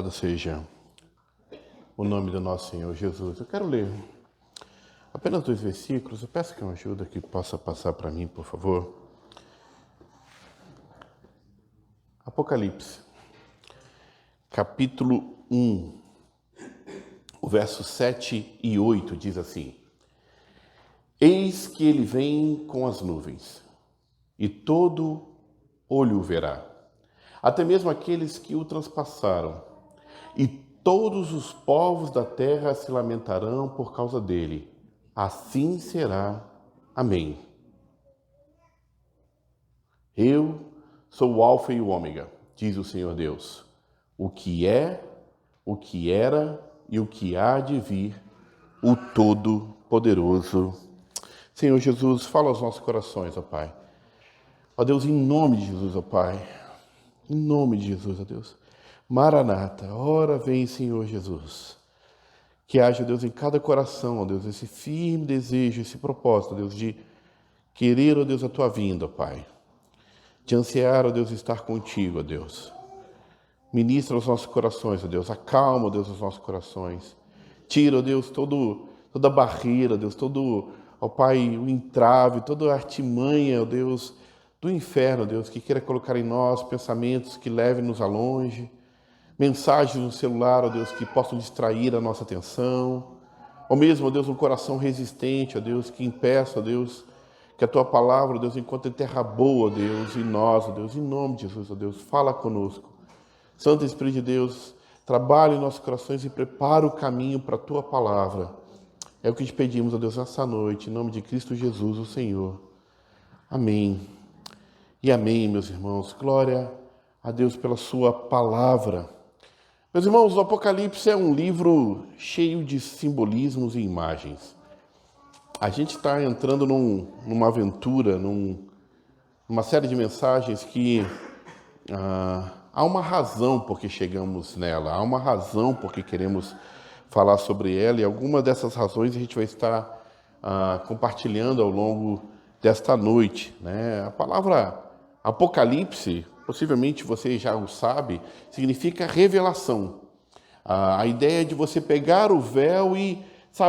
Louvado seja o nome do nosso Senhor Jesus. Eu quero ler apenas 2 versículos. Eu peço que uma ajuda que possa passar para mim, por favor. Apocalipse, capítulo 1, o verso 7 e 8 diz assim: Eis que ele vem com as nuvens, e todo olho o verá, até mesmo aqueles que o transpassaram, e todos os povos da terra se lamentarão por causa dele. Assim será. Amém. Eu sou o Alfa e o Ômega, diz o Senhor Deus, o que é, o que era e o que há de vir, o Todo-Poderoso. Senhor Jesus, fala aos nossos corações, ó Pai. Ó Deus, em nome de Jesus, ó Pai. Em nome de Jesus, ó Deus. Maranata, ora vem, Senhor Jesus. Que haja, Deus, em cada coração, ó Deus, esse firme desejo, esse propósito, ó Deus, de querer, ó Deus, a Tua vinda, ó Pai. De ansiar, ó Deus, estar contigo, ó Deus. Ministra os nossos corações, ó Deus. Acalma, ó Deus, os nossos corações. Tira, ó Deus, toda barreira, ó Deus, ó Pai, o entrave, toda a artimanha, ó Deus, do inferno, ó Deus, que queira colocar em nós pensamentos que levem-nos a longe. Mensagens no celular, ó Deus, que possam distrair a nossa atenção. Ou mesmo, ó Deus, um coração resistente, ó Deus, que impeça, ó Deus, que a Tua palavra, ó Deus, encontre terra boa, ó Deus, em nós, ó Deus, em nome de Jesus, ó Deus, fala conosco. Santo Espírito de Deus, trabalhe em nossos corações e prepara o caminho para a Tua palavra. É o que te pedimos, ó Deus, nessa noite, em nome de Cristo Jesus, o Senhor. Amém. E amém, meus irmãos. Glória a Deus pela Sua palavra. Meus irmãos, o Apocalipse é um livro cheio de simbolismos e imagens. A gente está entrando numa aventura, numa série de mensagens que há uma razão por que chegamos nela, há uma razão por que queremos falar sobre ela, e alguma dessas razões a gente vai estar compartilhando ao longo desta noite, né? A palavra Apocalipse, possivelmente você já o sabe, significa revelação. A ideia de você pegar o véu e,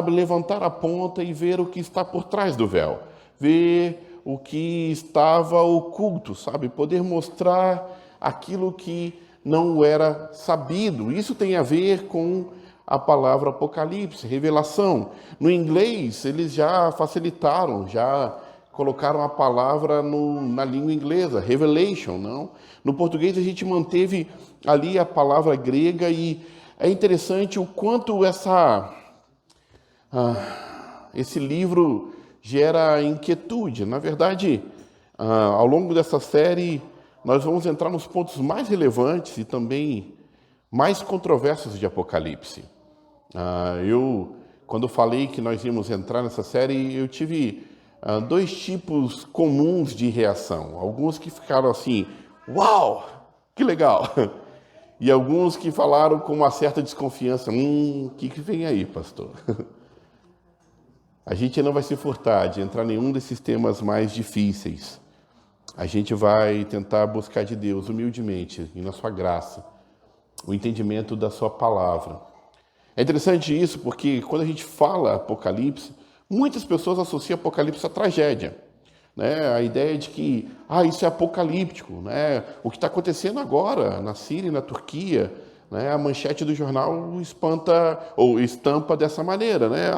levantar a ponta e ver o que está por trás do véu. Ver o que estava oculto, poder mostrar aquilo que não era sabido. Isso tem a ver com a palavra Apocalipse, revelação. No inglês, eles já facilitaram, já colocaram a palavra na língua inglesa, revelation, não? No português a gente manteve ali a palavra grega e é interessante o quanto esse livro gera inquietude. Na verdade, ao longo dessa série, nós vamos entrar nos pontos mais relevantes e também mais controversos de Apocalipse. Quando falei que nós íamos entrar nessa série, eu tive 2 tipos comuns de reação. Alguns que ficaram assim, uau, que legal! E alguns que falaram com uma certa desconfiança, o que vem aí, pastor? A gente não vai se furtar de entrar em nenhum desses temas mais difíceis. A gente vai tentar buscar de Deus, humildemente, e na sua graça, o entendimento da sua palavra. É interessante isso porque quando a gente fala Apocalipse, muitas pessoas associam Apocalipse à tragédia, né? A ideia de que isso é apocalíptico, né? O que está acontecendo agora na Síria e na Turquia, né? A manchete do jornal estampa dessa maneira, né?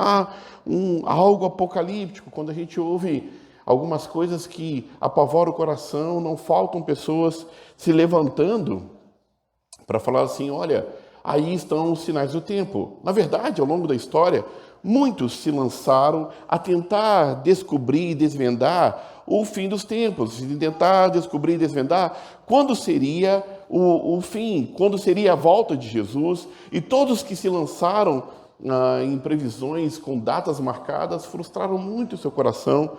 Algo apocalíptico. Quando a gente ouve algumas coisas que apavoram o coração, não faltam pessoas se levantando para falar assim, olha, aí estão os sinais do tempo. Na verdade, ao longo da história, muitos se lançaram a tentar descobrir e desvendar o fim dos tempos, tentar descobrir e desvendar quando seria o fim, quando seria a volta de Jesus. E todos que se lançaram em previsões com datas marcadas frustraram muito o seu coração,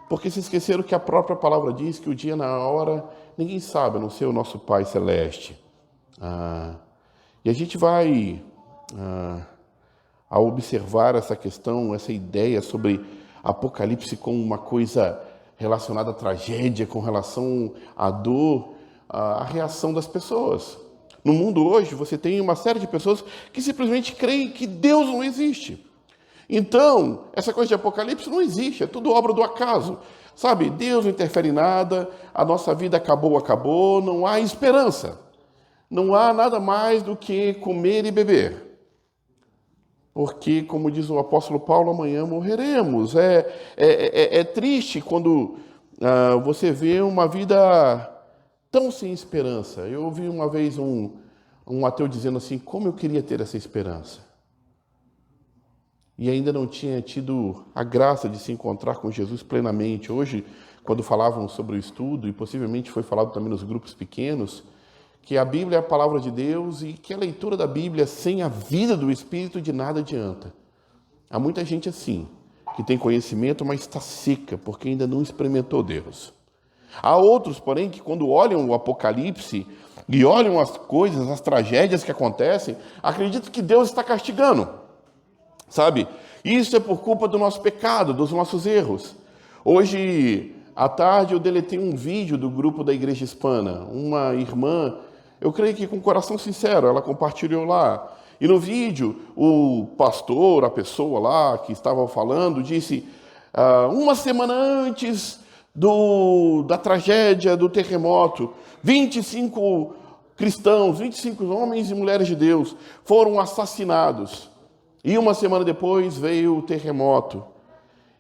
porque se esqueceram que a própria palavra diz que o dia na hora ninguém sabe, a não ser o nosso Pai Celeste. E a gente vai ao observar essa questão, essa ideia sobre Apocalipse como uma coisa relacionada à tragédia, com relação à dor, a reação das pessoas. No mundo hoje, você tem uma série de pessoas que simplesmente creem que Deus não existe. Então, essa coisa de Apocalipse não existe, é tudo obra do acaso. Sabe, Deus não interfere em nada, a nossa vida acabou, não há esperança. Não há nada mais do que comer e beber. Porque, como diz o apóstolo Paulo, amanhã morreremos. É triste quando você vê uma vida tão sem esperança. Eu ouvi uma vez um ateu dizendo assim, como eu queria ter essa esperança. E ainda não tinha tido a graça de se encontrar com Jesus plenamente. Hoje, quando falavam sobre o estudo, e possivelmente foi falado também nos grupos pequenos, que a Bíblia é a palavra de Deus e que a leitura da Bíblia sem a vida do Espírito de nada adianta. Há muita gente assim, que tem conhecimento, mas está seca, porque ainda não experimentou Deus. Há outros, porém, que quando olham o Apocalipse e olham as coisas, as tragédias que acontecem, acreditam que Deus está castigando. Sabe? Isso é por culpa do nosso pecado, dos nossos erros. Hoje, à tarde, eu deletei um vídeo do grupo da Igreja Hispana. Uma irmã, eu creio que com coração sincero, ela compartilhou lá. E no vídeo, o pastor, a pessoa lá que estava falando, disse, uma semana antes da tragédia do terremoto, 25 cristãos, 25 homens e mulheres de Deus foram assassinados. E uma semana depois veio o terremoto.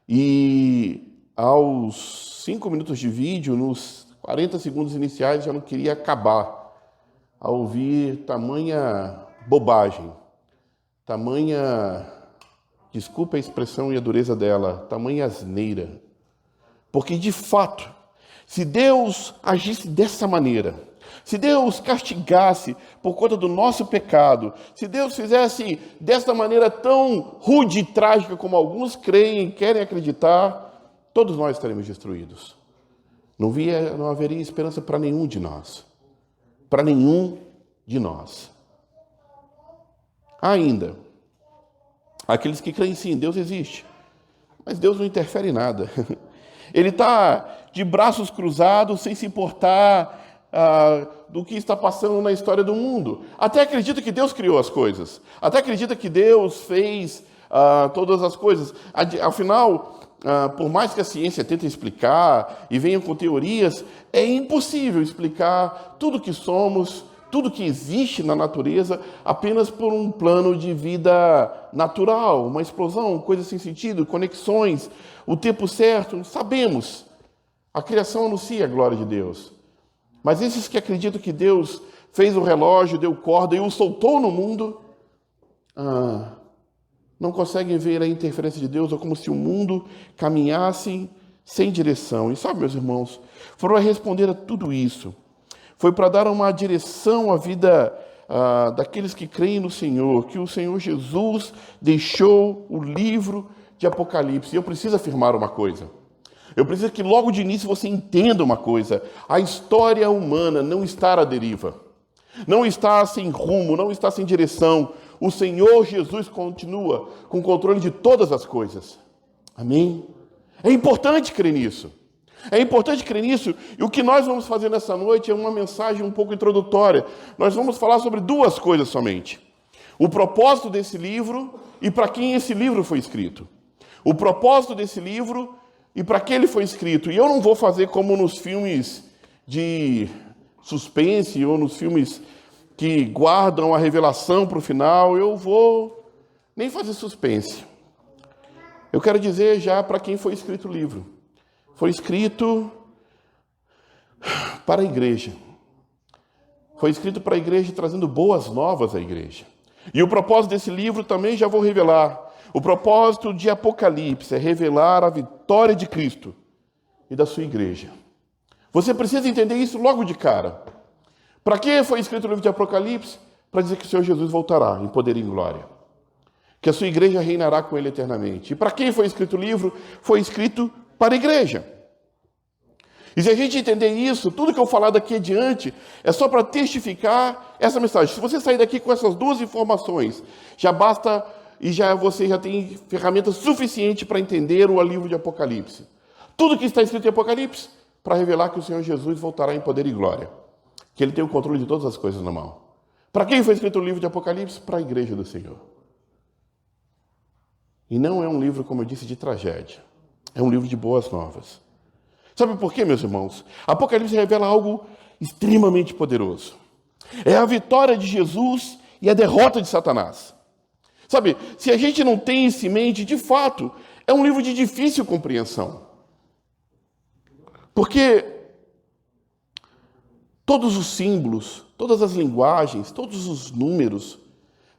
E aos 5 minutos de vídeo, nos 40 segundos iniciais, já não queria acabar a ouvir tamanha bobagem, tamanha, desculpa a expressão e a dureza dela, tamanha asneira. Porque, de fato, se Deus agisse dessa maneira, se Deus castigasse por conta do nosso pecado, se Deus fizesse dessa maneira tão rude e trágica como alguns creem e querem acreditar, todos nós estaremos destruídos. Não haveria esperança para nenhum de nós. Para nenhum de nós. Ainda, aqueles que creem sim, Deus existe, mas Deus não interfere em nada. Ele está de braços cruzados, sem se importar do que está passando na história do mundo. Até acredita que Deus criou as coisas. Até acredita que Deus fez todas as coisas. Afinal, por mais que a ciência tente explicar e venha com teorias, é impossível explicar tudo que somos, tudo que existe na natureza, apenas por um plano de vida natural, uma explosão, coisas sem sentido, conexões, o tempo certo, sabemos. A criação anuncia a glória de Deus. Mas esses que acreditam que Deus fez o relógio, deu corda e o soltou no mundo, não conseguem ver a interferência de Deus, ou como se o mundo caminhasse sem direção. E sabe, meus irmãos, foram a responder a tudo isso. Foi para dar uma direção à vida daqueles que creem no Senhor, que o Senhor Jesus deixou o livro de Apocalipse. E eu preciso afirmar uma coisa. Eu preciso que logo de início você entenda uma coisa. A história humana não está à deriva. Não está sem rumo, não está sem direção. O Senhor Jesus continua com o controle de todas as coisas. Amém? É importante crer nisso. É importante crer nisso. E o que nós vamos fazer nessa noite é uma mensagem um pouco introdutória. Nós vamos falar sobre duas coisas somente. O propósito desse livro e para quem esse livro foi escrito. O propósito desse livro e para que ele foi escrito. E eu não vou fazer como nos filmes de suspense ou nos filmes que guardam a revelação para o final. Eu vou nem fazer suspense. Eu quero dizer já para quem foi escrito o livro. Foi escrito para a igreja. Foi escrito para a igreja trazendo boas novas à igreja. E o propósito desse livro também já vou revelar. O propósito de Apocalipse é revelar a vitória de Cristo e da sua igreja. Você precisa entender isso logo de cara. Para que foi escrito o livro de Apocalipse? Para dizer que o Senhor Jesus voltará em poder e em glória. Que a sua igreja reinará com ele eternamente. E para quem foi escrito o livro? Foi escrito para a igreja. E se a gente entender isso, tudo que eu falar daqui adiante é só para testificar essa mensagem. Se você sair daqui com essas duas informações, já basta e você já tem ferramentas suficientes para entender o livro de Apocalipse. Tudo que está escrito em Apocalipse para revelar que o Senhor Jesus voltará em poder e glória. Que ele tem o controle de todas as coisas na mão. Para quem foi escrito o livro de Apocalipse? Para a igreja do Senhor. E não é um livro, como eu disse, de tragédia. É um livro de boas novas. Sabe por quê, meus irmãos? Apocalipse revela algo extremamente poderoso. É a vitória de Jesus e a derrota de Satanás. Sabe, se a gente não tem isso em mente, de fato, é um livro de difícil compreensão. Porque todos os símbolos, todas as linguagens, todos os números,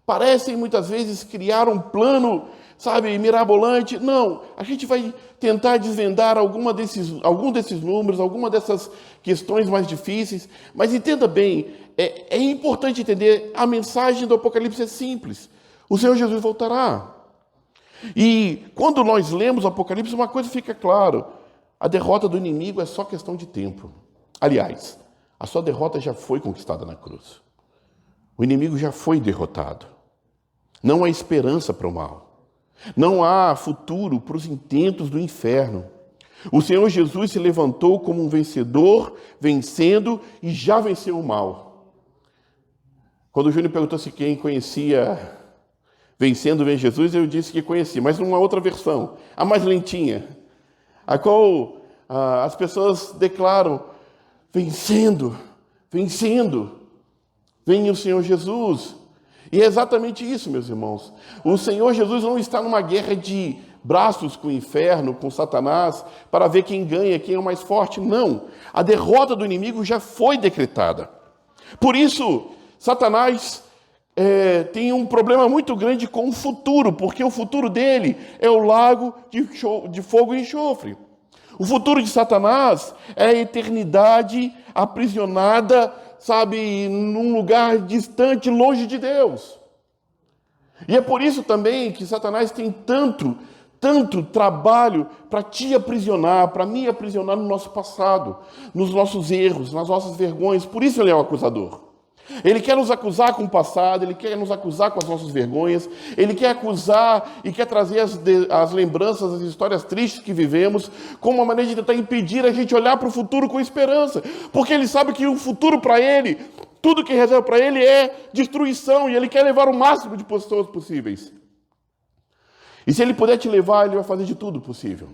parecem muitas vezes criar um plano, sabe, mirabolante. Não, a gente vai tentar desvendar algum desses números, alguma dessas questões mais difíceis, mas entenda bem, é importante entender, a mensagem do Apocalipse é simples. O Senhor Jesus voltará. E quando nós lemos o Apocalipse, uma coisa fica clara: a derrota do inimigo é só questão de tempo. Aliás, a sua derrota já foi conquistada na cruz. O inimigo já foi derrotado. Não há esperança para o mal. Não há futuro para os intentos do inferno. O Senhor Jesus se levantou como um vencedor, vencendo e já venceu o mal. Quando o Júnior perguntou se quem conhecia Vencendo Vem Jesus, eu disse que conhecia, mas numa outra versão, a mais lentinha, a qual as pessoas declaram: vencendo, vencendo, vem o Senhor Jesus. E é exatamente isso, meus irmãos. O Senhor Jesus não está numa guerra de braços com o inferno, com Satanás, para ver quem ganha, quem é o mais forte. Não. A derrota do inimigo já foi decretada. Por isso, Satanás tem um problema muito grande com o futuro, porque o futuro dele é o lago de fogo e enxofre. O futuro de Satanás é a eternidade aprisionada, sabe, num lugar distante, longe de Deus. E é por isso também que Satanás tem tanto trabalho para te aprisionar, para me aprisionar no nosso passado, nos nossos erros, nas nossas vergonhas. Por isso ele é o acusador. Ele quer nos acusar com o passado, ele quer nos acusar com as nossas vergonhas, ele quer acusar e quer trazer as lembranças, as histórias tristes que vivemos, como uma maneira de tentar impedir a gente olhar para o futuro com esperança, porque ele sabe que o futuro para ele, tudo que reserva para ele é destruição, e ele quer levar o máximo de pessoas possíveis. E se ele puder te levar, ele vai fazer de tudo possível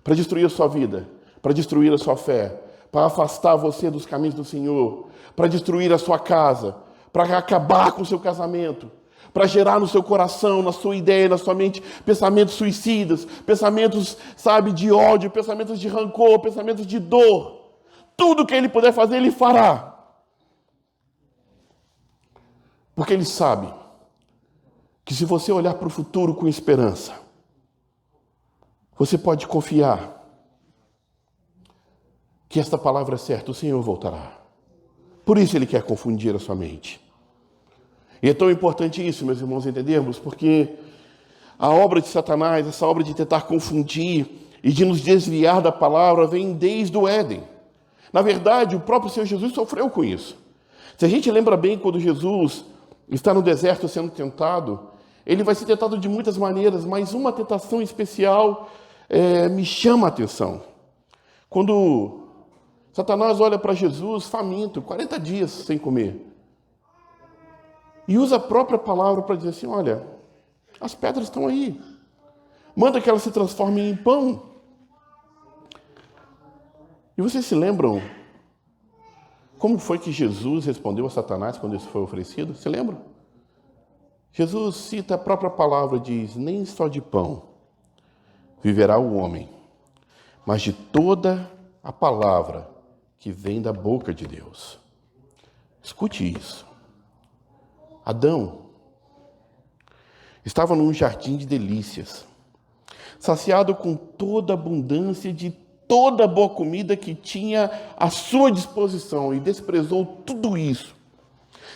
para destruir a sua vida, para destruir a sua fé, para afastar você dos caminhos do Senhor, para destruir a sua casa, para acabar com o seu casamento, para gerar no seu coração, na sua ideia, na sua mente, pensamentos suicidas, pensamentos, sabe, de ódio, pensamentos de rancor, pensamentos de dor. Tudo que ele puder fazer, ele fará. Porque ele sabe que se você olhar para o futuro com esperança, você pode confiar que esta palavra é certa, o Senhor voltará. Por isso ele quer confundir a sua mente. E é tão importante isso, meus irmãos, entendermos, porque a obra de Satanás, essa obra de tentar confundir e de nos desviar da palavra, vem desde o Éden. Na verdade, o próprio Senhor Jesus sofreu com isso. Se a gente lembra bem, quando Jesus está no deserto sendo tentado, ele vai ser tentado de muitas maneiras, mas uma tentação especial me chama a atenção. Quando Satanás olha para Jesus faminto, 40 dias sem comer, e usa a própria palavra para dizer assim: olha, as pedras estão aí, manda que elas se transformem em pão. E vocês se lembram como foi que Jesus respondeu a Satanás quando isso foi oferecido? Se lembram? Jesus cita a própria palavra, diz: nem só de pão viverá o homem, mas de toda a palavra que vem da boca de Deus. Escute isso. Adão estava num jardim de delícias, saciado com toda a abundância de toda a boa comida que tinha à sua disposição, e desprezou tudo isso.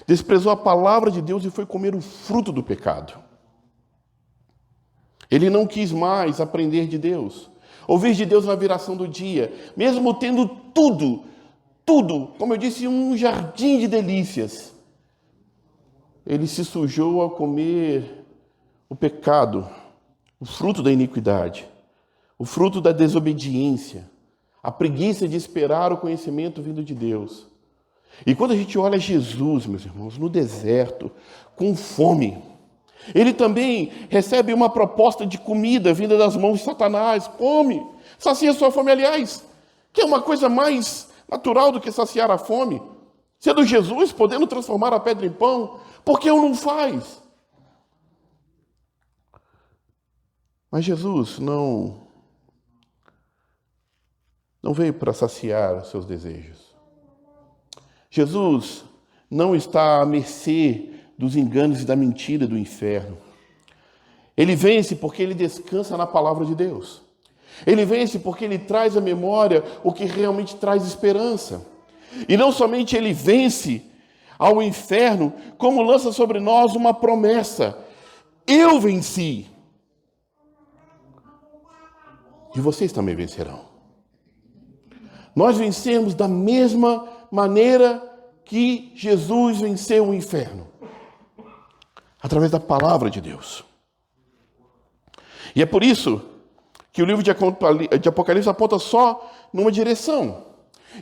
Desprezou a palavra de Deus e foi comer o fruto do pecado. Ele não quis mais aprender de Deus, ouvir de Deus na viração do dia, mesmo tendo tudo, como eu disse, um jardim de delícias. Ele se sujou ao comer o pecado, o fruto da iniquidade, o fruto da desobediência, a preguiça de esperar o conhecimento vindo de Deus. E quando a gente olha Jesus, meus irmãos, no deserto, com fome, ele também recebe uma proposta de comida vinda das mãos de Satanás. Come, sacia sua fome. Aliás, que é uma coisa mais natural do que saciar a fome? Sendo Jesus podendo transformar a pedra em pão, por que o não faz? Mas Jesus não veio para saciar os seus desejos. Jesus não está à mercê dos enganos e da mentira do inferno. Ele vence porque ele descansa na palavra de Deus. Ele vence porque ele traz à memória o que realmente traz esperança. E não somente ele vence ao inferno, como lança sobre nós uma promessa: eu venci. E vocês também vencerão. Nós vencemos da mesma maneira que Jesus venceu o inferno, através da palavra de Deus. E é por isso que o livro de Apocalipse aponta só numa direção.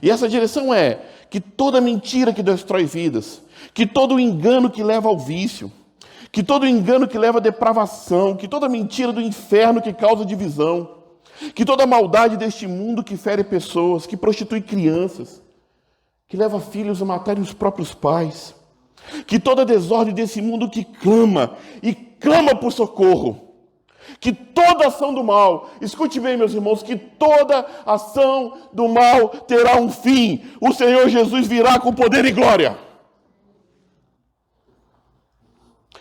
E essa direção é que toda mentira que destrói vidas, que todo engano que leva ao vício, que todo engano que leva à depravação, que toda mentira do inferno que causa divisão, que toda maldade deste mundo que fere pessoas, que prostitui crianças, que leva filhos a matarem os próprios pais, que toda desordem desse mundo que clama e clama por socorro, que toda ação do mal, escute bem, meus irmãos, que toda ação do mal terá um fim. O Senhor Jesus virá com poder e glória.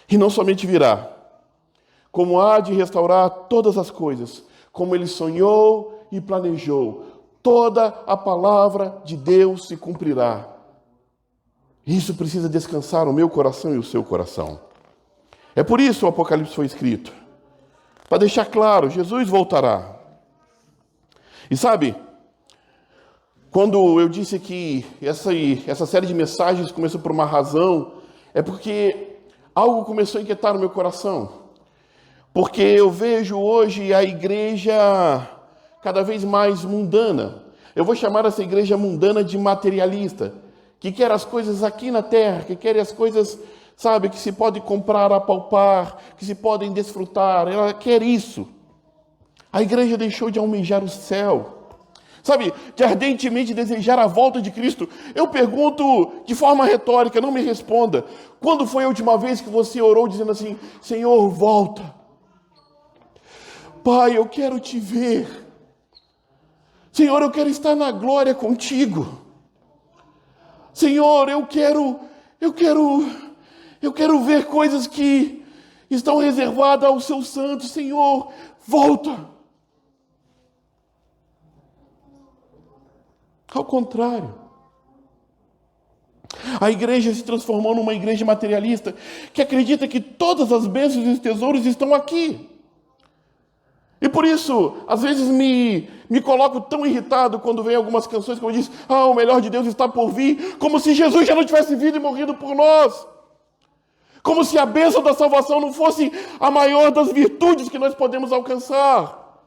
E não somente virá, como há de restaurar todas as coisas, como ele sonhou e planejou. Toda a palavra de Deus se cumprirá. Isso precisa descansar o meu coração e o seu coração. É por isso o Apocalipse foi escrito. Para deixar claro, Jesus voltará. E sabe, quando eu disse que essa série de mensagens começou por uma razão, é porque algo começou a inquietar no meu coração. Porque eu vejo hoje a igreja cada vez mais mundana. Eu vou chamar essa igreja mundana de materialista, que quer as coisas aqui na terra, que quer as coisas, sabe, que se pode comprar, apalpar, que se podem desfrutar. Ela quer isso. A igreja deixou de almejar o céu, sabe, de ardentemente desejar a volta de Cristo. Eu pergunto de forma retórica, não me responda. Quando foi a última vez que você orou dizendo assim: Senhor, volta. Pai, eu quero te ver. Senhor, eu quero estar na glória contigo. Senhor, eu quero ver coisas que estão reservadas aos seus santos. Senhor, volta. Ao contrário. A igreja se transformou numa igreja materialista que acredita que todas as bênçãos e os tesouros estão aqui. E por isso, às vezes me coloco tão irritado quando vem algumas canções como diz: o melhor de Deus está por vir, como se Jesus já não tivesse vindo e morrido por nós. Como se a bênção da salvação não fosse a maior das virtudes que nós podemos alcançar.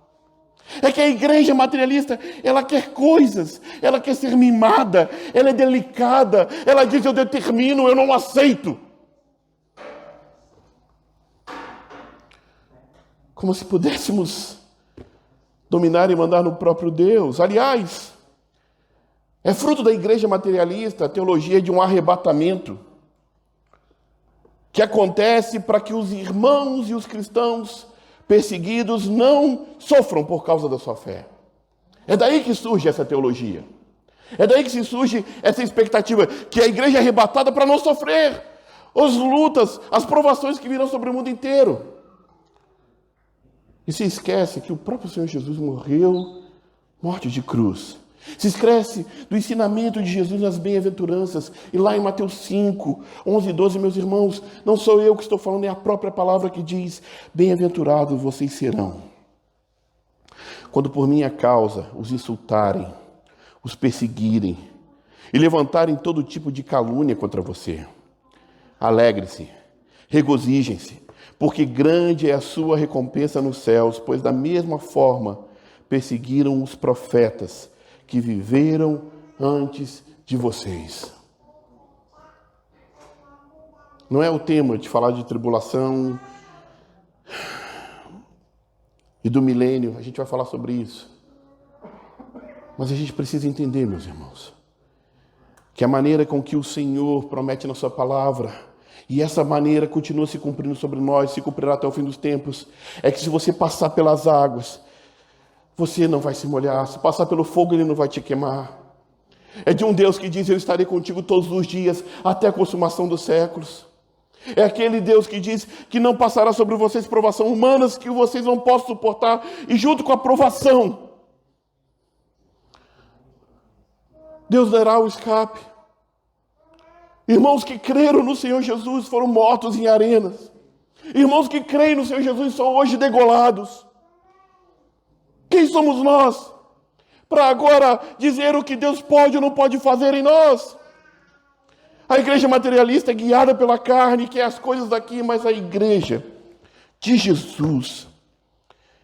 É que a igreja materialista, ela quer coisas, ela quer ser mimada, ela é delicada, ela diz: eu determino, eu não aceito. Como se pudéssemos dominar e mandar no próprio Deus. Aliás, é fruto da igreja materialista a teologia de um arrebatamento que acontece para que os irmãos e os cristãos perseguidos não sofram por causa da sua fé. É daí que surge essa teologia. É daí que surge essa expectativa que a igreja é arrebatada para não sofrer as lutas, as provações que virão sobre o mundo inteiro. E se esquece que o próprio Senhor Jesus morreu morte de cruz. Se esquece do ensinamento de Jesus nas bem-aventuranças. E lá em Mateus 5, 11 e 12, meus irmãos, não sou eu que estou falando, é a própria palavra que diz: bem-aventurados vocês serão, quando por minha causa os insultarem, os perseguirem e levantarem todo tipo de calúnia contra você. Alegre-se, regozijem-se, porque grande é a sua recompensa nos céus, pois da mesma forma perseguiram os profetas que viveram antes de vocês. Não é o tema de falar de tribulação e do milênio, a gente vai falar sobre isso. Mas a gente precisa entender, meus irmãos, que a maneira com que o Senhor promete na sua palavra, e essa maneira continua se cumprindo sobre nós, se cumprirá até o fim dos tempos, é que se você passar pelas águas, você não vai se molhar. Se passar pelo fogo, ele não vai te queimar. É de um Deus que diz: eu estarei contigo todos os dias, até a consumação dos séculos. É aquele Deus que diz que não passará sobre vocês provação humanas que vocês não possam suportar, e junto com a provação, Deus dará o escape. Irmãos que creram no Senhor Jesus foram mortos em arenas. Irmãos que creem no Senhor Jesus são hoje degolados. Quem somos nós para agora dizer o que Deus pode ou não pode fazer em nós? A igreja materialista é guiada pela carne, que é as coisas daqui, mas a igreja de Jesus,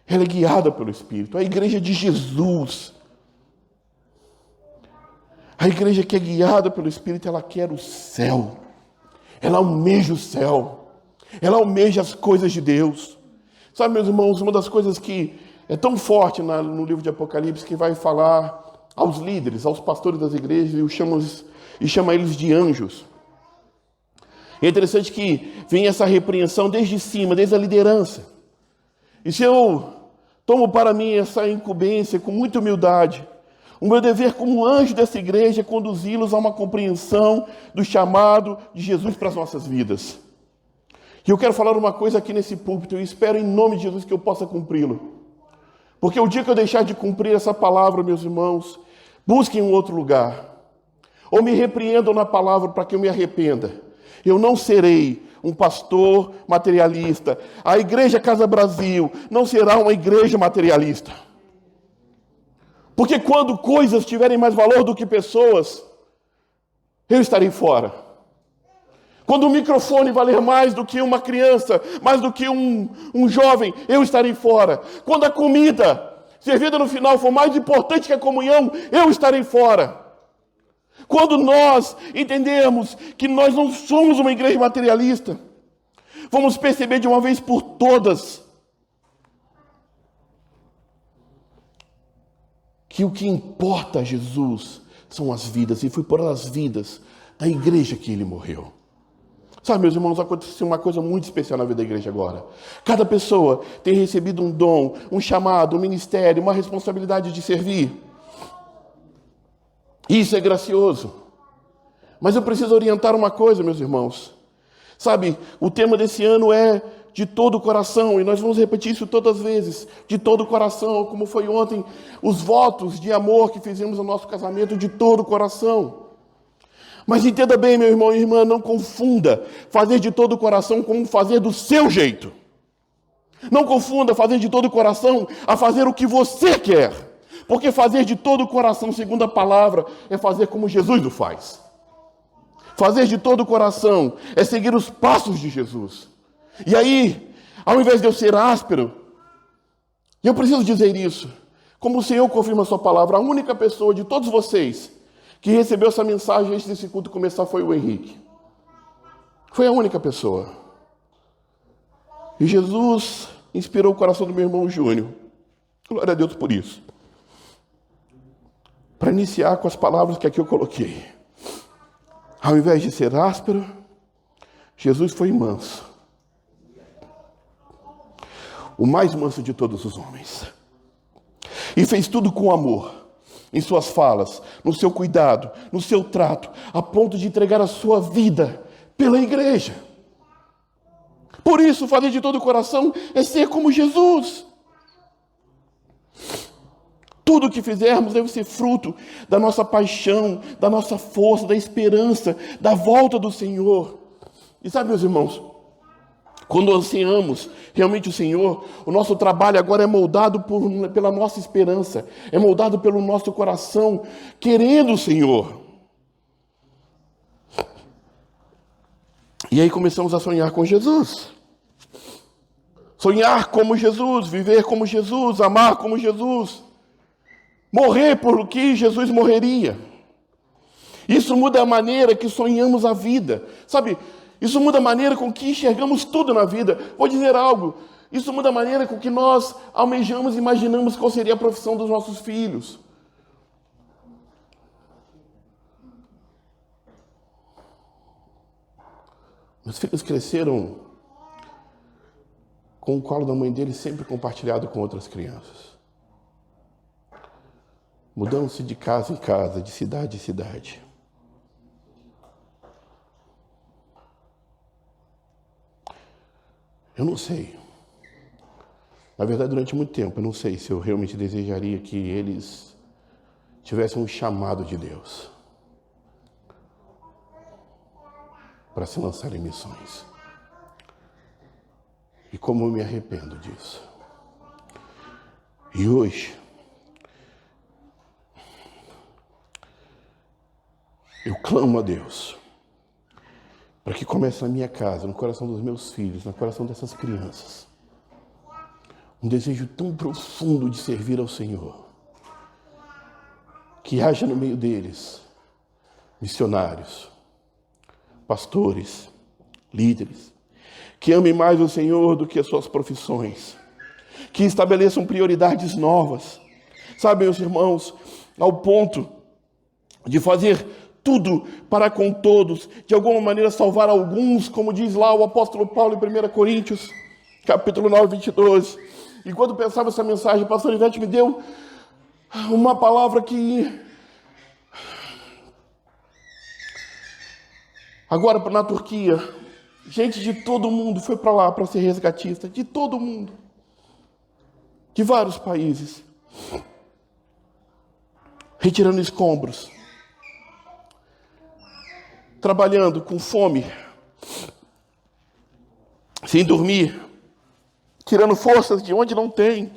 ela é guiada pelo Espírito. A igreja de Jesus, a igreja que é guiada pelo Espírito, ela quer o céu. Ela almeja o céu. Ela almeja as coisas de Deus. Sabe, meus irmãos, uma das coisas que é tão forte no livro de Apocalipse, que vai falar aos líderes, aos pastores das igrejas, e chama eles de anjos. É interessante que vem essa repreensão desde cima, desde a liderança. E se eu tomo para mim essa incumbência com muita humildade, o meu dever como anjo dessa igreja é conduzi-los a uma compreensão do chamado de Jesus para as nossas vidas. E eu quero falar uma coisa aqui nesse púlpito, eu espero em nome de Jesus que eu possa cumpri-lo. Porque o dia que eu deixar de cumprir essa palavra, meus irmãos, busquem um outro lugar. Ou me repreendam na palavra para que eu me arrependa. Eu não serei um pastor materialista. A Igreja Casa Brasil não será uma igreja materialista. Porque quando coisas tiverem mais valor do que pessoas, eu estarei fora. Quando o microfone valer mais do que uma criança, mais do que um jovem, eu estarei fora. Quando a comida servida no final for mais importante que a comunhão, eu estarei fora. Quando nós entendemos que nós não somos uma igreja materialista, vamos perceber de uma vez por todas que o que importa a Jesus são as vidas, e foi por as vidas da igreja que ele morreu. Sabe, meus irmãos, aconteceu uma coisa muito especial na vida da igreja agora. Cada pessoa tem recebido um dom, um chamado, um ministério, uma responsabilidade de servir. Isso é gracioso. Mas eu preciso orientar uma coisa, meus irmãos. Sabe, o tema desse ano é de todo o coração, e nós vamos repetir isso todas as vezes. De todo o coração, como foi ontem, os votos de amor que fizemos no nosso casamento, de todo o coração. Mas entenda bem, meu irmão e irmã, não confunda fazer de todo o coração com fazer do seu jeito. Não confunda fazer de todo o coração a fazer o que você quer. Porque fazer de todo o coração, segundo a palavra, é fazer como Jesus o faz. Fazer de todo o coração é seguir os passos de Jesus. E aí, ao invés de eu ser áspero, e eu preciso dizer isso, como o Senhor confirma a sua palavra, a única pessoa de todos vocês que recebeu essa mensagem antes desse culto começar foi o Henrique. Foi a única pessoa. E Jesus inspirou o coração do meu irmão Júnior. Glória a Deus por isso. Para iniciar com as palavras que aqui eu coloquei. Ao invés de ser áspero, Jesus foi manso. O mais manso de todos os homens. E fez tudo com amor. Em suas falas, no seu cuidado, no seu trato, a ponto de entregar a sua vida pela igreja. Por isso, fazer de todo o coração é ser como Jesus. Tudo o que fizermos deve ser fruto da nossa paixão, da nossa força, da esperança, da volta do Senhor. E sabe, meus irmãos, quando ansiamos realmente o Senhor, o nosso trabalho agora é moldado pela nossa esperança, é moldado pelo nosso coração, querendo o Senhor. E aí começamos a sonhar com Jesus. Sonhar como Jesus, viver como Jesus, amar como Jesus. Morrer por que Jesus morreria. Isso muda a maneira que sonhamos a vida. Sabe, Isso muda a maneira com que enxergamos tudo na vida. Vou dizer algo. Isso muda a maneira com que nós almejamos e imaginamos qual seria a profissão dos nossos filhos. Meus filhos cresceram com o colo da mãe deles sempre compartilhado com outras crianças. Mudando-se de casa em casa, de cidade em cidade. Eu não sei. Na verdade, durante muito tempo, eu não sei se eu realmente desejaria que eles tivessem um chamado de Deus para se lançar em missões. E como eu me arrependo disso. E hoje, eu clamo a Deus para que comece na minha casa, no coração dos meus filhos, no coração dessas crianças, um desejo tão profundo de servir ao Senhor, que haja no meio deles missionários, pastores, líderes, que amem mais o Senhor do que as suas profissões, que estabeleçam prioridades novas, sabe, meus irmãos, ao ponto de fazer tudo para com todos, de alguma maneira salvar alguns, como diz lá o apóstolo Paulo em 1 Coríntios, capítulo 9, 22. E quando pensava essa mensagem, o pastor Ivete me deu uma palavra que... Agora, na Turquia, gente de todo mundo foi para lá para ser resgatista, de todo mundo, de vários países, retirando escombros, trabalhando com fome, sem dormir, tirando forças de onde não tem,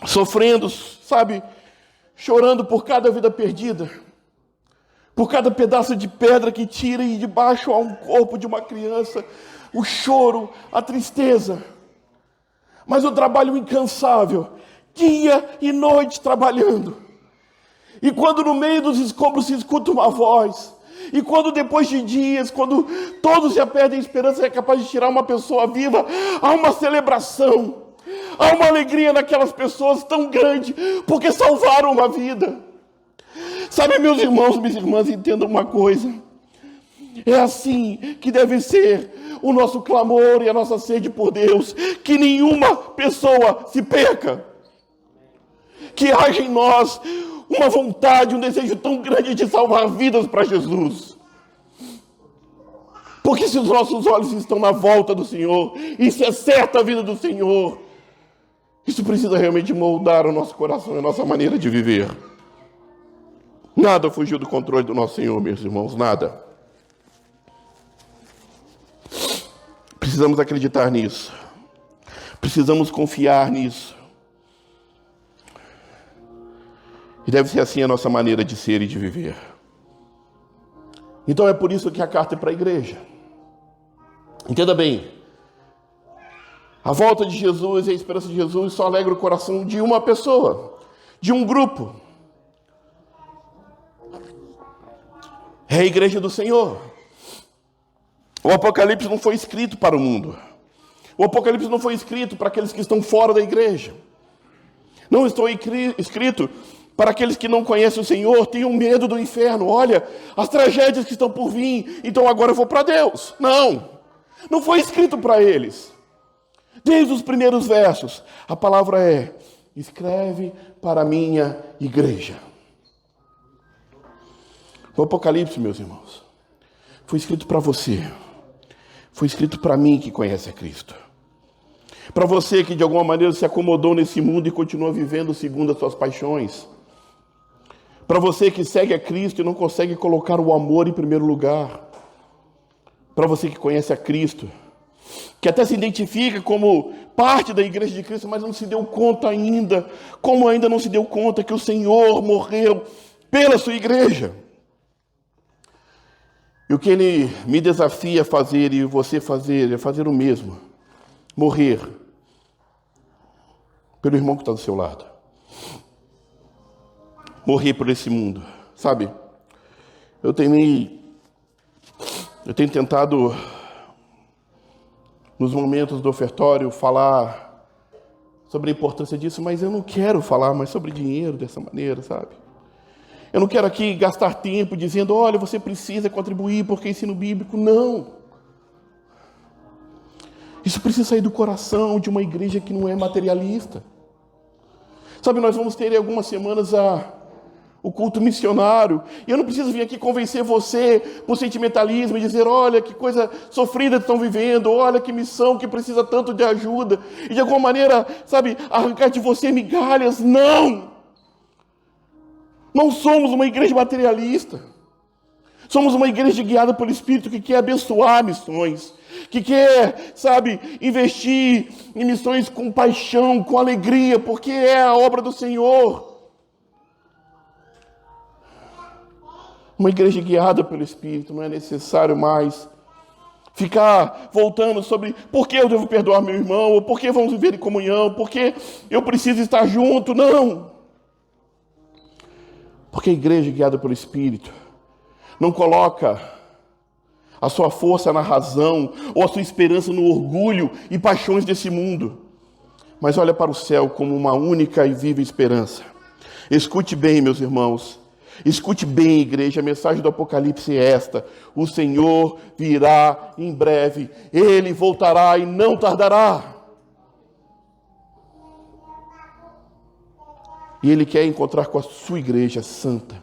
sofrendo, sabe, chorando por cada vida perdida, por cada pedaço de pedra que tira e debaixo há um corpo de uma criança, o choro, a tristeza, mas o trabalho incansável, dia e noite trabalhando. E quando no meio dos escombros se escuta uma voz, e quando depois de dias, quando todos já perdem a esperança, é capaz de tirar uma pessoa viva, há uma celebração, há uma alegria naquelas pessoas tão grande, porque salvaram uma vida. Sabe, meus irmãos, minhas irmãs, entendam uma coisa. É assim que deve ser o nosso clamor e a nossa sede por Deus, que nenhuma pessoa se perca. Que haja em nós uma vontade, um desejo tão grande de salvar vidas para Jesus. Porque se os nossos olhos estão na volta do Senhor, e se é certa a vida do Senhor, isso precisa realmente moldar o nosso coração e a nossa maneira de viver. Nada fugiu do controle do nosso Senhor, meus irmãos, nada. Precisamos acreditar nisso. Precisamos confiar nisso. E deve ser assim a nossa maneira de ser e de viver. Então é por isso que a carta é para a igreja. Entenda bem. A volta de Jesus e a esperança de Jesus só alegra o coração de uma pessoa, de um grupo. É a igreja do Senhor. O Apocalipse não foi escrito para o mundo. O Apocalipse não foi escrito para aqueles que estão fora da igreja. Não estou escrito para aqueles que não conhecem o Senhor, tenham medo do inferno. Olha, as tragédias que estão por vir, então agora eu vou para Deus. Não foi escrito para eles. Desde os primeiros versos, a palavra é: escreve para a minha igreja. O Apocalipse, meus irmãos, foi escrito para você. Foi escrito para mim que conhece a Cristo. Para você que de alguma maneira se acomodou nesse mundo e continua vivendo segundo as suas paixões. Para você que segue a Cristo e não consegue colocar o amor em primeiro lugar. Para você que conhece a Cristo, que até se identifica como parte da igreja de Cristo, mas não se deu conta ainda, como ainda não se deu conta que o Senhor morreu pela sua igreja. E o que Ele me desafia a fazer e você fazer, é fazer o mesmo. Morrer pelo irmão que está do seu lado. Morrer por esse mundo. Sabe, eu temei Eu tenho tentado, nos momentos do ofertório, falar sobre a importância disso, mas eu não quero falar mais sobre dinheiro dessa maneira, sabe? Eu não quero aqui gastar tempo dizendo, olha, você precisa contribuir porque ensino bíblico. Não. Isso precisa sair do coração de uma igreja que não é materialista. Sabe, nós vamos ter em algumas semanas o culto missionário. E eu não preciso vir aqui convencer você por sentimentalismo e dizer, olha que coisa sofrida estão vivendo, olha que missão que precisa tanto de ajuda. E de alguma maneira, sabe, arrancar de você migalhas. Não! Não somos uma igreja materialista. Somos uma igreja guiada pelo Espírito que quer abençoar missões. Que quer, sabe, investir em missões com paixão, com alegria, porque é a obra do Senhor. Uma igreja guiada pelo Espírito, não é necessário mais ficar voltando sobre por que eu devo perdoar meu irmão, ou por que vamos viver em comunhão, por que eu preciso estar junto, não. Porque a igreja guiada pelo Espírito não coloca a sua força na razão, ou a sua esperança no orgulho e paixões desse mundo, mas olha para o céu como uma única e viva esperança. Escute bem, meus irmãos, escute bem, igreja, a mensagem do Apocalipse é esta: o Senhor virá em breve, Ele voltará e não tardará. E Ele quer encontrar com a sua igreja santa,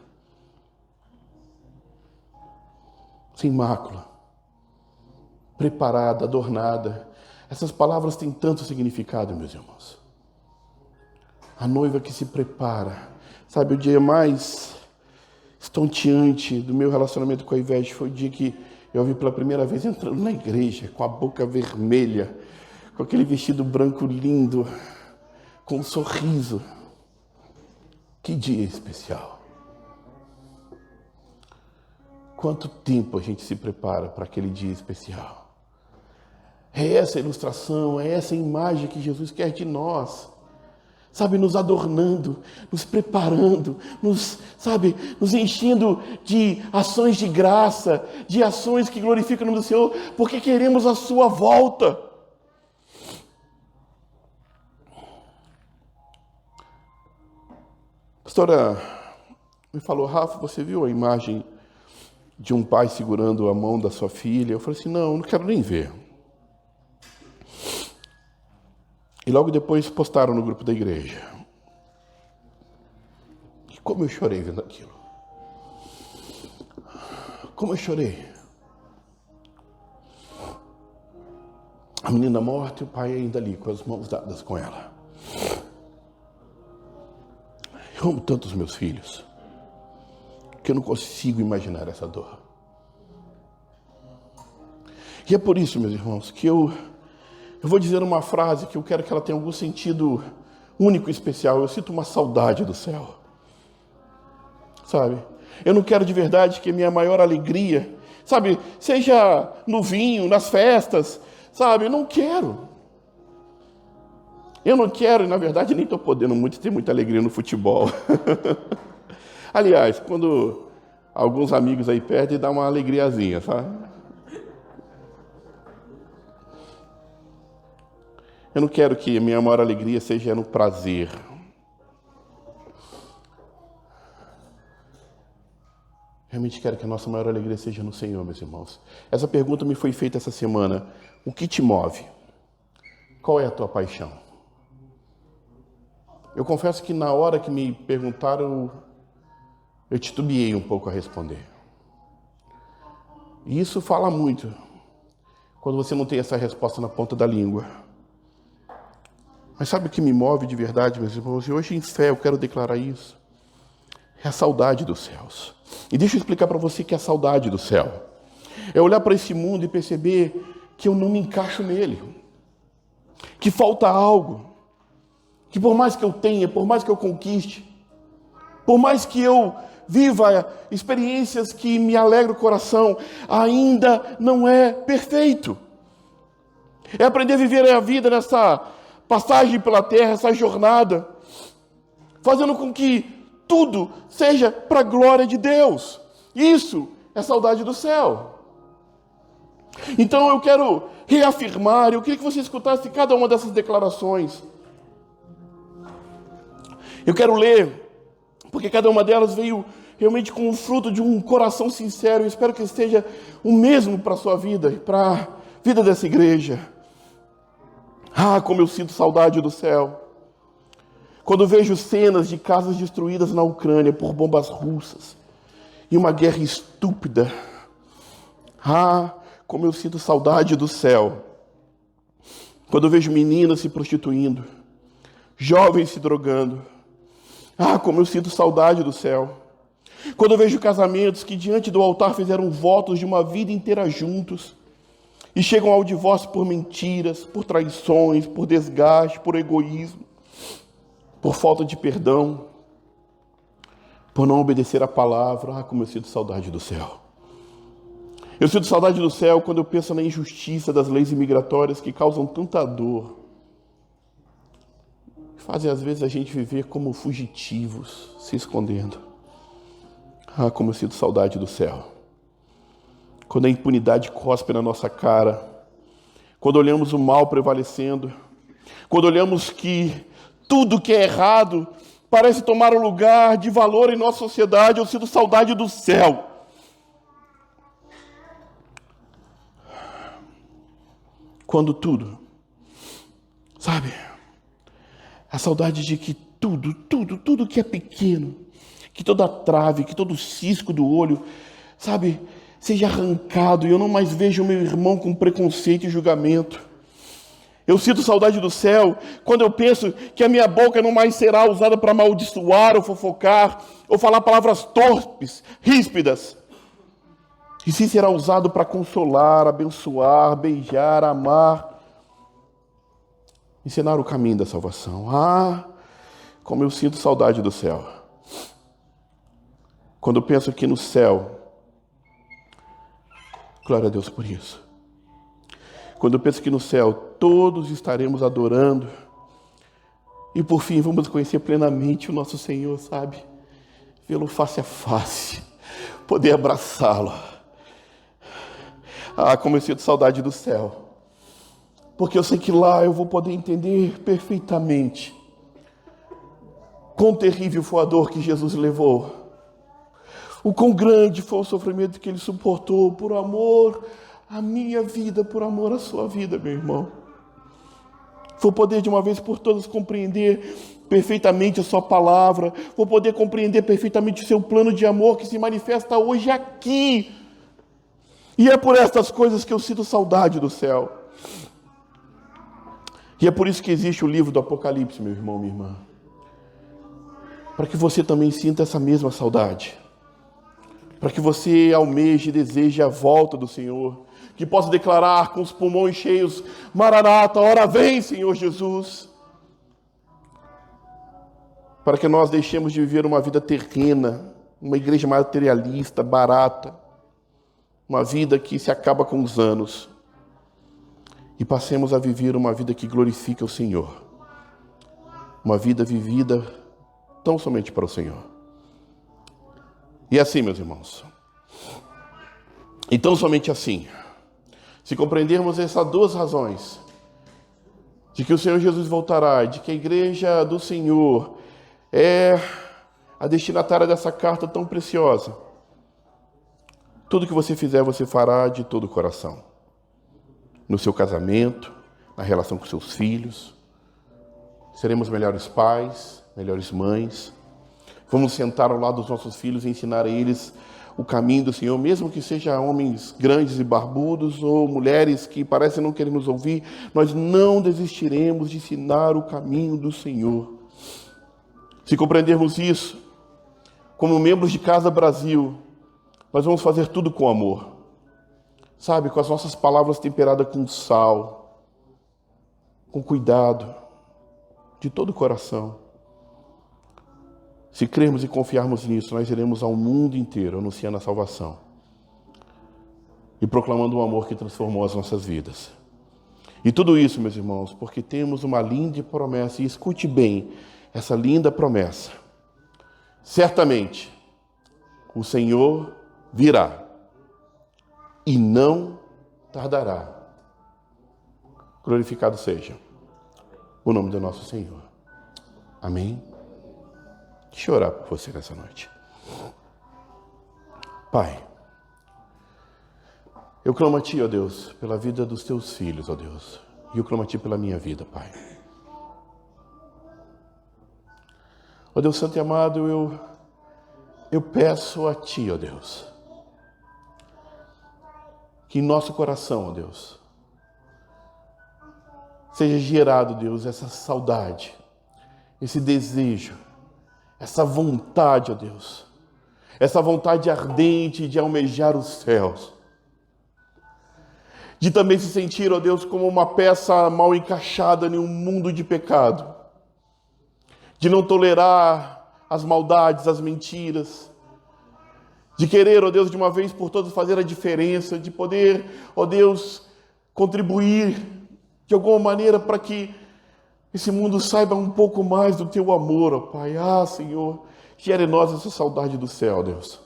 sem mácula, preparada, adornada. Essas palavras têm tanto significado, meus irmãos. A noiva que se prepara. Sabe, o dia mais estonteante do meu relacionamento com a Ivete foi o dia que eu a vi pela primeira vez entrando na igreja, com a boca vermelha, com aquele vestido branco lindo, com um sorriso. Que dia especial. Quanto tempo a gente se prepara para aquele dia especial? É essa ilustração, é essa imagem que Jesus quer de nós. Sabe, nos adornando, nos preparando, nos enchendo de ações de graça, de ações que glorificam o nome do Senhor, porque queremos a sua volta. A pastora me falou, Rafa, você viu a imagem de um pai segurando a mão da sua filha? Eu falei assim, não quero nem ver. E logo depois postaram no grupo da igreja. E como eu chorei vendo aquilo. Como eu chorei. A menina morta e o pai ainda ali, com as mãos dadas com ela. Eu amo tanto os meus filhos, que eu não consigo imaginar essa dor. E é por isso, meus irmãos, que eu vou dizer uma frase que eu quero que ela tenha algum sentido único e especial. Eu sinto uma saudade do céu. Sabe? Eu não quero de verdade que a minha maior alegria, sabe, seja no vinho, nas festas, sabe? Eu não quero. Eu não quero, e na verdade nem estou podendo ter muita alegria no futebol. Aliás, quando alguns amigos aí perdem, dá uma alegriazinha, sabe? Eu não quero que a minha maior alegria seja no prazer. Realmente quero que a nossa maior alegria seja no Senhor, meus irmãos. Essa pergunta me foi feita essa semana. O que te move? Qual é a tua paixão? Eu confesso que na hora que me perguntaram, eu titubeei um pouco a responder. E isso fala muito, quando você não tem essa resposta na ponta da língua. Mas sabe o que me move de verdade, meus irmãos? E hoje em fé eu quero declarar isso. É a saudade dos céus. E deixa eu explicar para você que é a saudade do céu. É olhar para esse mundo e perceber que eu não me encaixo nele. Que falta algo. Que por mais que eu tenha, por mais que eu conquiste, por mais que eu viva experiências que me alegram o coração, ainda não é perfeito. É aprender a viver a vida nessa passagem pela terra, essa jornada, fazendo com que tudo seja para a glória de Deus. Isso é saudade do céu. Então eu quero reafirmar, eu queria que você escutasse cada uma dessas declarações. Eu quero ler, porque cada uma delas veio realmente com o fruto de um coração sincero. Eu espero que esteja o mesmo para a sua vida e para a vida dessa igreja. Ah, como eu sinto saudade do céu. Quando vejo cenas de casas destruídas na Ucrânia por bombas russas e uma guerra estúpida. Ah, como eu sinto saudade do céu. Quando vejo meninas se prostituindo, jovens se drogando. Ah, como eu sinto saudade do céu. Quando eu vejo casamentos que diante do altar fizeram votos de uma vida inteira juntos e chegam ao divórcio por mentiras, por traições, por desgaste, por egoísmo, por falta de perdão, por não obedecer a palavra. Ah, como eu sinto saudade do céu. Eu sinto saudade do céu quando eu penso na injustiça das leis imigratórias que causam tanta dor. Fazem às vezes a gente viver como fugitivos, se escondendo. Ah, como eu sinto saudade do céu. Quando a impunidade cospe na nossa cara. Quando olhamos o mal prevalecendo. Quando olhamos que tudo que é errado parece tomar um lugar de valor em nossa sociedade. Eu sinto saudade do céu. Quando tudo, sabe, a saudade de que tudo que é pequeno, que toda trave, que todo cisco do olho, sabe, seja arrancado e eu não mais vejo o meu irmão com preconceito e julgamento. Eu sinto saudade do céu quando eu penso que a minha boca não mais será usada para amaldiçoar ou fofocar, ou falar palavras torpes, ríspidas. E sim será usado para consolar, abençoar, beijar, amar, ensinar o caminho da salvação. Ah, como eu sinto saudade do céu. Quando eu penso que no céu, glória a Deus por isso. Quando eu penso que no céu todos estaremos adorando e por fim vamos conhecer plenamente o nosso Senhor, sabe? Vê-lo face a face, poder abraçá-lo. Ah, como eu sinto saudade do céu. Porque eu sei que lá eu vou poder entender perfeitamente quão terrível foi a dor que Jesus levou. O quão grande foi o sofrimento que ele suportou por amor à minha vida, por amor à sua vida, meu irmão. Vou poder de uma vez por todas compreender perfeitamente a sua palavra. Vou poder compreender perfeitamente o seu plano de amor que se manifesta hoje aqui. E é por estas coisas que eu sinto saudade do céu. E é por isso que existe o livro do Apocalipse, meu irmão, minha irmã. Para que você também sinta essa mesma saudade. Para que você almeje e deseje a volta do Senhor. Que possa declarar com os pulmões cheios: Maranata, ora vem, Senhor Jesus. Para que nós deixemos de viver uma vida terrena, uma igreja materialista, barata. Uma vida que se acaba com os anos. E passemos a viver uma vida que glorifica o Senhor. Uma vida vivida tão somente para o Senhor. E assim, meus irmãos. E tão somente assim. Se compreendermos essas duas razões. De que o Senhor Jesus voltará. De que a igreja do Senhor é a destinatária dessa carta tão preciosa. Tudo que você fizer, você fará de todo o coração. No seu casamento, na relação com seus filhos. Seremos melhores pais, melhores mães. Vamos sentar ao lado dos nossos filhos e ensinar a eles o caminho do Senhor, mesmo que sejam homens grandes e barbudos ou mulheres que parecem não querer nos ouvir. Nós não desistiremos de ensinar o caminho do Senhor. Se compreendermos isso, como membros de Casa Brasil, nós vamos fazer tudo com amor. Sabe, com as nossas palavras temperadas com sal, com cuidado, de todo o coração. Se crermos e confiarmos nisso, nós iremos ao mundo inteiro anunciando a salvação e proclamando o amor que transformou as nossas vidas. E tudo isso, meus irmãos, porque temos uma linda promessa, e escute bem essa linda promessa. Certamente, o Senhor virá e não tardará. Glorificado seja o nome do nosso Senhor. Amém? Deixa eu orar por você nessa noite. Pai, eu clamo a Ti, ó Deus, pela vida dos Teus filhos, ó Deus. E eu clamo a Ti pela minha vida, Pai. Ó Deus Santo e amado, eu peço a Ti, ó Deus, que em nosso coração, ó Deus, seja gerado, Deus, essa saudade, esse desejo, essa vontade, ó Deus, essa vontade ardente de almejar os céus, de também se sentir, ó Deus, como uma peça mal encaixada em um mundo de pecado, de não tolerar as maldades, as mentiras, de querer, ó Deus, de uma vez por todas fazer a diferença, de poder, ó Deus, contribuir de alguma maneira para que esse mundo saiba um pouco mais do Teu amor, ó Pai. Ah, Senhor, gere em nós essa saudade do céu, Deus.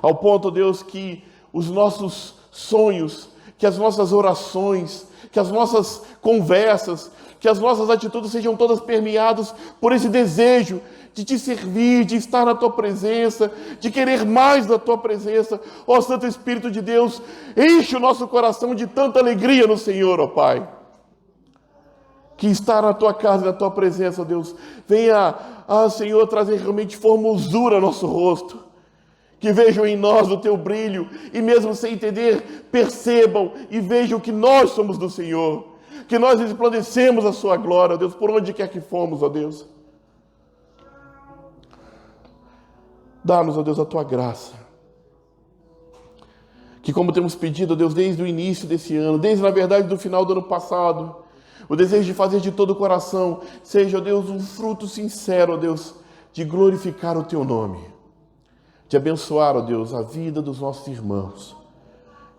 Ao ponto, ó Deus, que os nossos sonhos, que as nossas orações, que as nossas conversas, que as nossas atitudes sejam todas permeadas por esse desejo de Te servir, de estar na Tua presença, de querer mais da Tua presença. Ó Santo Espírito de Deus, enche o nosso coração de tanta alegria no Senhor, ó Pai. Que estar na Tua casa e na Tua presença, ó Deus, venha, Senhor, trazer realmente formosura ao nosso rosto. Que vejam em nós o Teu brilho e mesmo sem entender, percebam e vejam que nós somos do Senhor. Que nós resplandecemos a Sua glória, ó Deus, por onde quer que fomos, ó Deus. Dá-nos, ó Deus, a Tua graça. Que como temos pedido, ó Deus, desde o início desse ano, desde, na verdade, do final do ano passado, o desejo de fazer de todo o coração seja, ó Deus, um fruto sincero, ó Deus, de glorificar o Teu nome. De abençoar, ó Deus, a vida dos nossos irmãos.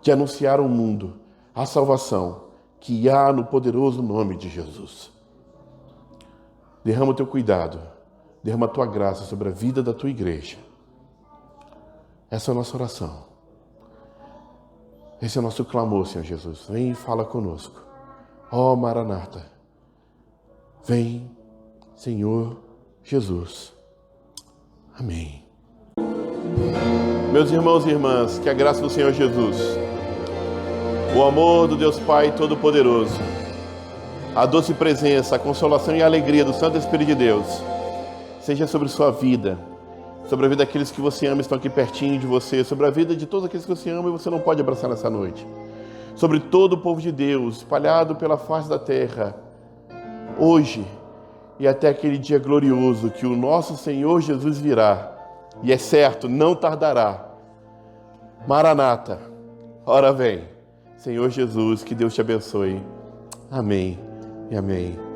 De anunciar ao mundo a salvação que há no poderoso nome de Jesus. Derrama o Teu cuidado, derrama a Tua graça sobre a vida da Tua igreja. Essa é a nossa oração. Esse é o nosso clamor, Senhor Jesus. Vem e fala conosco. Ó Maranata, vem, Senhor Jesus. Amém. Meus irmãos e irmãs, que a graça do Senhor Jesus, o amor do Deus Pai Todo-Poderoso, a doce presença, a consolação e a alegria do Santo Espírito de Deus, seja sobre sua vida, sobre a vida daqueles que você ama e estão aqui pertinho de você, sobre a vida de todos aqueles que você ama e você não pode abraçar nessa noite, sobre todo o povo de Deus, espalhado pela face da terra, hoje e até aquele dia glorioso que o nosso Senhor Jesus virá, e é certo, não tardará. Maranata, ora vem. Senhor Jesus, que Deus te abençoe. Amém e amém.